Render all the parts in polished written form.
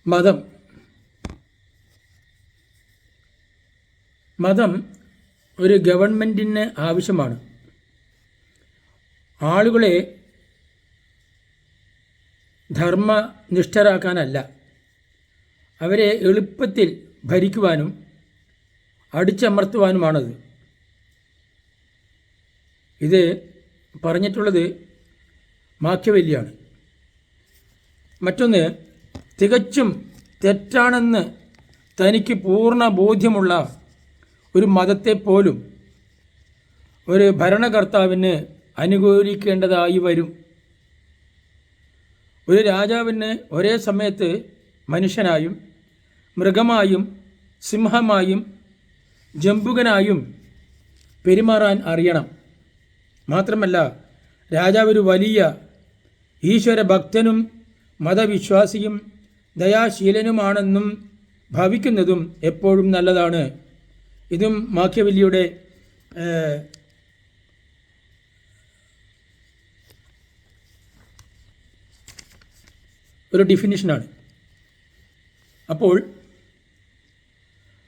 മതം മതം ഒരു ഗവൺമെൻറ്റിന് ആവശ്യമാണ്. ആളുകളെ ധർമ്മനിഷ്ഠരാക്കാനല്ല, അവരെ എളുപ്പത്തിൽ ഭരിക്കുവാനും അടിച്ചമർത്തുവാനുമാണത്. ഇത് പറഞ്ഞിട്ടുള്ളത് മാക്യവെല്ലിയാണ്. മറ്റൊന്ന്, തികച്ചും തെറ്റാണെന്ന് തനിക്ക് പൂർണ്ണ ബോധ്യമുള്ള ഒരു മതത്തെപ്പോലും ഒരു ഭരണകർത്താവിന് അനുകൂലിക്കേണ്ടതായി വരും. ഒരു രാജാവിന് ഒരേ സമയത്ത് മനുഷ്യനായും മൃഗമായും സിംഹമായും ജംബുകനായും പെരുമാറാൻ അറിയണം. മാത്രമല്ല, രാജാവ് ഒരു വലിയ ഈശ്വരഭക്തനും മതവിശ്വാസിയും ദയാശീലനുമാണെന്നും ഭാവിക്കുന്നതും എപ്പോഴും നല്ലതാണ്. ഇതും മാക്യവെല്ലിയുടെ ഒരു ഡിഫിനിഷനാണ്. അപ്പോൾ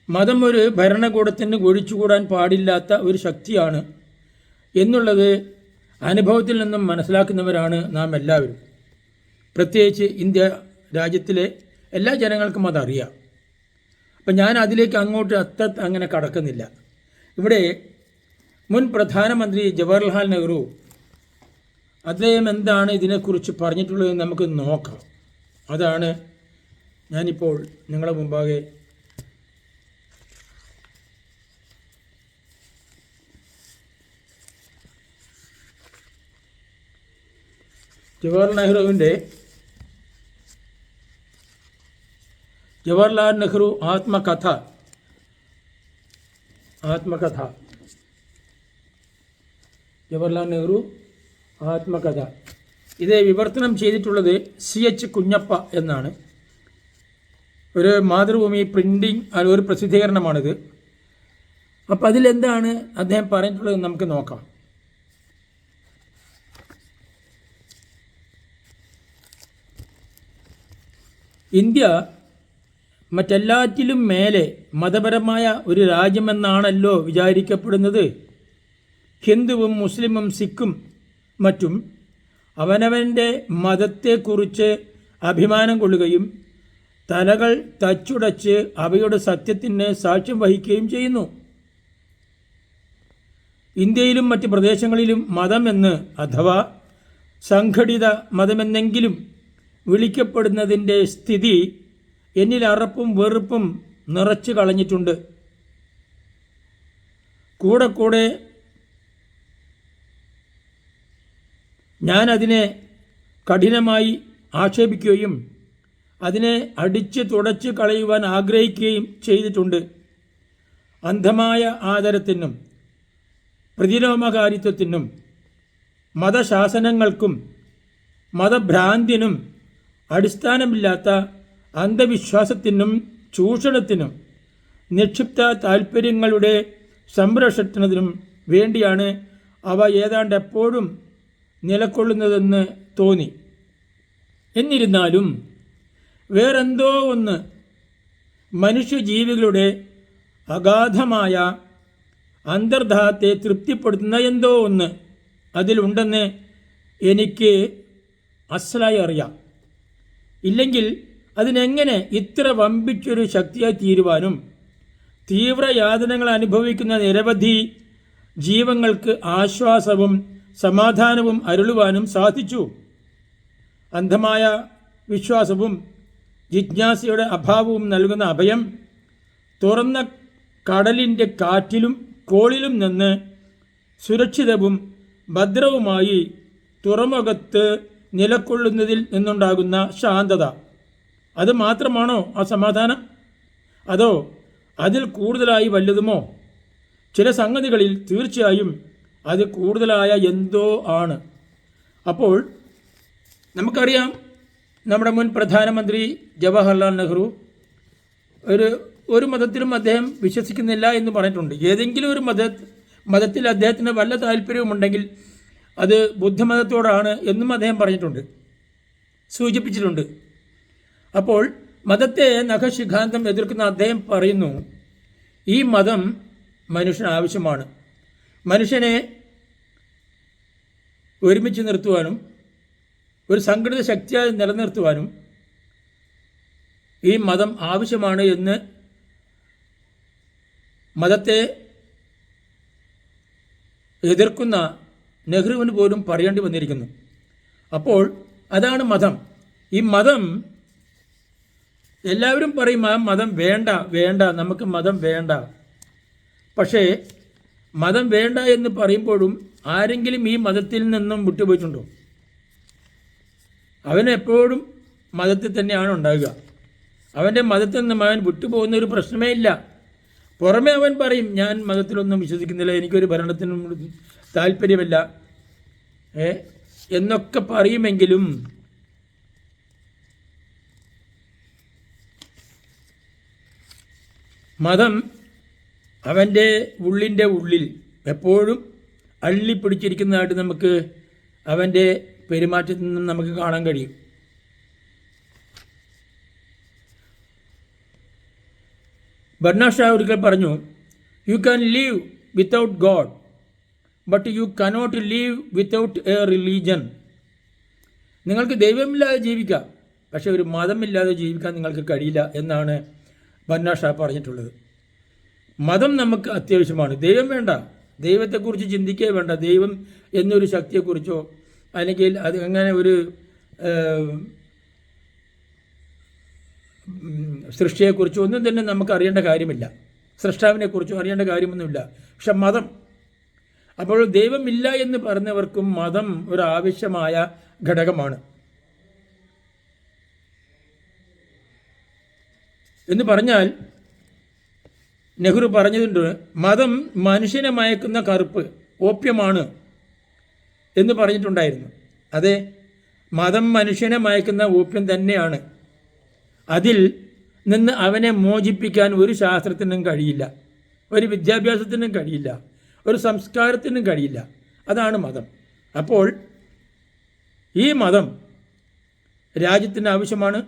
മതം ഒരു ഭരണകൂടത്തിന് ഒഴിച്ചുകൂടാൻ പാടില്ലാത്ത ഒരു ശക്തിയാണ് എന്നുള്ളത് അനുഭവത്തിൽ നിന്നും മനസ്സിലാക്കുന്നവരാണ് നാം എല്ലാവരും. പ്രത്യേകിച്ച് ഇന്ത്യ രാജ്യത്തിലെ എല്ലാ ജനങ്ങൾക്കും അതറിയാം. അപ്പം ഞാൻ അതിലേക്ക് അങ്ങോട്ട് അങ്ങനെ കടക്കുന്നില്ല. ഇവിടെ മുൻ പ്രധാനമന്ത്രി ജവഹർലാൽ നെഹ്റു, അദ്ദേഹം എന്താണ് ഇതിനെക്കുറിച്ച് പറഞ്ഞിട്ടുള്ളതെന്ന് നമുക്ക് നോക്കാം. അതാണ് ഞാനിപ്പോൾ നിങ്ങളുടെ മുമ്പാകെ ജവഹർലാൽ നെഹ്റു ആത്മകഥ ജവഹർലാൽ നെഹ്റു ആത്മകഥ. ഇത് വിവർത്തനം ചെയ്തിട്ടുള്ളത് CH കുഞ്ഞപ്പ എന്നാണ്. ഒരു മാതൃഭൂമി പ്രിൻറ്റിംഗ് ഒരു പ്രസിദ്ധീകരണമാണിത്. അപ്പോൾ അതിലെന്താണ് അദ്ദേഹം പറഞ്ഞിട്ടുള്ളത് നമുക്ക് നോക്കാം. ഇന്ത്യ മറ്റെല്ലാറ്റിലും മേലെ മതപരമായ ഒരു രാജ്യമെന്നാണല്ലോ വിചാരിക്കപ്പെടുന്നത്. ഹിന്ദുവും മുസ്ലിമും സിഖും മറ്റും അവനവൻ്റെ മതത്തെക്കുറിച്ച് അഭിമാനം കൊള്ളുകയും തലകൾ തച്ചുടച്ച് അവയുടെ സത്യത്തിന് സാക്ഷ്യം വഹിക്കുകയും ചെയ്യുന്നു. ഇന്ത്യയിലും മറ്റ് പ്രദേശങ്ങളിലും മതമെന്ന് അഥവാ സംഘടിത മതമെന്നെങ്കിലും വിളിക്കപ്പെടുന്നതിൻ്റെ സ്ഥിതി എന്നിൽ അറപ്പും വെറുപ്പും നിറച്ചു കളഞ്ഞിട്ടുണ്ട്. കൂടെ ഞാനതിനെ കഠിനമായി ആക്ഷേപിക്കുകയും അതിനെ അടിച്ച് തുടച്ച് കളയുവാൻ ആഗ്രഹിക്കുകയും ചെയ്തിട്ടുണ്ട്. അന്ധമായ ആദരത്തിനും പ്രതിലോമകാരിത്വത്തിനും മതശാസനങ്ങൾക്കും മതഭ്രാന്തിനും അടിസ്ഥാനമില്ലാത്ത അന്ധവിശ്വാസത്തിനും ചൂഷണത്തിനും നിക്ഷിപ്ത താൽപ്പര്യങ്ങളുടെ സംരക്ഷണത്തിനും വേണ്ടിയാണ് അവ ഏതാണ്ട് എപ്പോഴും നിലകൊള്ളുന്നതെന്ന് തോന്നി. എന്നിരുന്നാലും വേറെന്തോ ഒന്ന്, മനുഷ്യജീവികളുടെ അഗാധമായ അന്തർധാഹത്തെ തൃപ്തിപ്പെടുത്തുന്ന എന്തോ ഒന്ന് അതിലുണ്ടെന്ന് എനിക്ക് അസലായി അറിയാം. ഇല്ലെങ്കിൽ അതിനെങ്ങനെ ഇത്ര വമ്പിച്ചൊരു ശക്തിയായി തീരുവാനും തീവ്രയാതനകൾ അനുഭവിക്കുന്ന നിരവധി ജീവങ്ങൾക്ക് ആശ്വാസവും സമാധാനവും അരുളുവാനും സാധിച്ചു? അന്ധമായ വിശ്വാസവും ജിജ്ഞാസയുടെ അഭാവവും നൽകുന്ന അഭയം തുറന്ന കടലിൻ്റെ കാറ്റിലും കോളിലും നിന്ന് സുരക്ഷിതവും ഭദ്രവുമായി തുറമുഖത്ത് നിലകൊള്ളുന്നതിൽ നിന്നുണ്ടാകുന്ന ശാന്തത, അത് മാത്രമാണോ ആ സമാധാനം? അതോ അതിൽ കൂടുതലായി വല്ലതുമോ? ചില സംഗതികളിൽ തീർച്ചയായും അത് കൂടുതലായ എന്തോ ആണ്. അപ്പോൾ നമുക്കറിയാം, നമ്മുടെ മുൻ പ്രധാനമന്ത്രി ജവഹർലാൽ നെഹ്റു ഒരു മതത്തിലും അദ്ദേഹം വിശ്വസിക്കുന്നില്ല എന്ന് പറഞ്ഞിട്ടുണ്ട്. ഏതെങ്കിലും ഒരു മതത്തിൽ അദ്ദേഹത്തിന് വല്ല താല്പര്യവുമുണ്ടെങ്കിൽ അത് ബുദ്ധമതത്തോടാണ് എന്നും അദ്ദേഹം പറഞ്ഞിട്ടുണ്ട്, സൂചിപ്പിച്ചിട്ടുണ്ട്. അപ്പോൾ മതത്തെ നഖശിഖാന്തം എതിർക്കുന്ന അദ്ദേഹം പറയുന്നു, ഈ മതം മനുഷ്യന് ആവശ്യമാണ്. മനുഷ്യനെ ഒരുമിച്ച് നിർത്തുവാനും ഒരു സംഘടിത ശക്തിയായി നിലനിർത്തുവാനും ഈ മതം ആവശ്യമാണ് എന്ന് മതത്തെ എതിർക്കുന്ന നെഹ്റുവിന് പോലും പറയേണ്ടി വന്നിരിക്കുന്നു. അപ്പോൾ അതാണ് മതം. ഈ മതം എല്ലാവരും പറയും ആ മതം വേണ്ട വേണ്ട, നമുക്ക് മതം വേണ്ട. പക്ഷേ മതം വേണ്ട എന്ന് പറയുമ്പോഴും ആരെങ്കിലും ഈ മതത്തിൽ നിന്നും വിട്ടുപോയിട്ടുണ്ടോ? അവനെപ്പോഴും മതത്തിൽ തന്നെയാണ് ഉണ്ടാകുക. അവൻ്റെ മതത്തിൽ നിന്നും അവൻ വിട്ടുപോകുന്ന ഒരു പ്രശ്നമേ ഇല്ല. പുറമെ അവൻ പറയും ഞാൻ മതത്തിലൊന്നും വിശ്വസിക്കുന്നില്ല, എനിക്കൊരു ഭരണത്തിനും താല്പര്യമില്ല എന്നൊക്കെ പറയുമെങ്കിലും മതം അവൻ്റെ ഉള്ളിൻ്റെ ഉള്ളിൽ എപ്പോഴും അള്ളിപ്പിടിച്ചിരിക്കുന്നതായിട്ട് നമുക്ക് അവൻ്റെ പെരുമാറ്റത്തിൽ നിന്നും നമുക്ക് കാണാൻ കഴിയും. ബർണാഡ് ഷാ ഒരിക്കൽ പറഞ്ഞു, you can leave without God but you cannot leave without A religion. നിങ്ങൾക്ക് ദൈവമില്ലാതെ ജീവിക്കാം, പക്ഷേ ഒരു മതമില്ലാതെ ജീവിക്കാൻ നിങ്ങൾക്ക് കഴിയില്ല എന്നാണ് ബർണാഡ് ഷാ പറഞ്ഞിട്ടുള്ളത്. മതം നമുക്ക് അത്യാവശ്യമാണ്. ദൈവം വേണ്ട, ദൈവത്തെക്കുറിച്ച് ചിന്തിക്കേ വേണ്ട. ദൈവം എന്നൊരു ശക്തിയെക്കുറിച്ചോ അല്ലെങ്കിൽ അത് അങ്ങനെ ഒരു സൃഷ്ടിയെക്കുറിച്ചോ ഒന്നും തന്നെ നമുക്ക് അറിയേണ്ട കാര്യമില്ല. സൃഷ്ടാവിനെക്കുറിച്ചോ അറിയേണ്ട കാര്യമൊന്നുമില്ല. പക്ഷെ മതം, അപ്പോൾ ദൈവമില്ല എന്ന് പറഞ്ഞവർക്കും മതം ഒരു ആവശ്യമായ ഘടകമാണ് എന്ന് പറഞ്ഞാൽ നെഹ്റു പറഞ്ഞതുണ്ട്, മതം മനുഷ്യനെ മയക്കുന്ന കറുപ്പ് ഓപ്യമാണ് എന്ന് പറഞ്ഞിട്ടുണ്ടായിരുന്നു. അതെ, മതം മനുഷ്യനെ മയക്കുന്ന ഓപ്യം തന്നെയാണ്. അതിൽ നിന്ന് അവനെ മോചിപ്പിക്കാൻ ഒരു ശാസ്ത്രത്തിനും കഴിയില്ല, ഒരു വിദ്യാഭ്യാസത്തിനും കഴിയില്ല, ഒരു സംസ്കാരത്തിനും കഴിയില്ല. അതാണ് മതം. അപ്പോൾ ഈ മതം രാജ്യത്തിന് ആവശ്യമാണ്,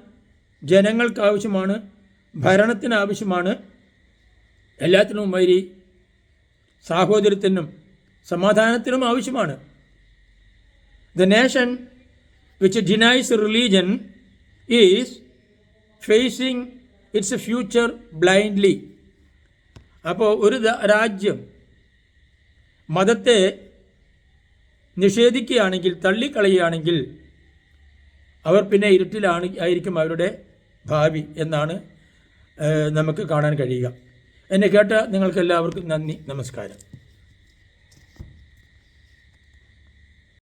ജനങ്ങൾക്ക് ആവശ്യമാണ്, ഭരണത്തിന് ആവശ്യമാണ്, എല്ലാത്തിനും ഉപരി സാഹോദര്യത്തിനും സമാധാനത്തിനും ആവശ്യമാണ്. The nation which denies religion is facing its future blindly. അപ്പോൾ ഒരു രാജ്യം മതത്തെ നിഷേധിക്കുകയാണെങ്കിൽ, തള്ളിക്കളയുകയാണെങ്കിൽ അവർ പിന്നെ ഇരുട്ടിലായിരിക്കും അവരുടെ ഭാവി എന്നാണ് നമുക്ക് കാണാൻ കഴിയുക. എന്നെ കേട്ട നിങ്ങൾക്കെല്ലാവർക്കും നന്ദി, നമസ്കാരം.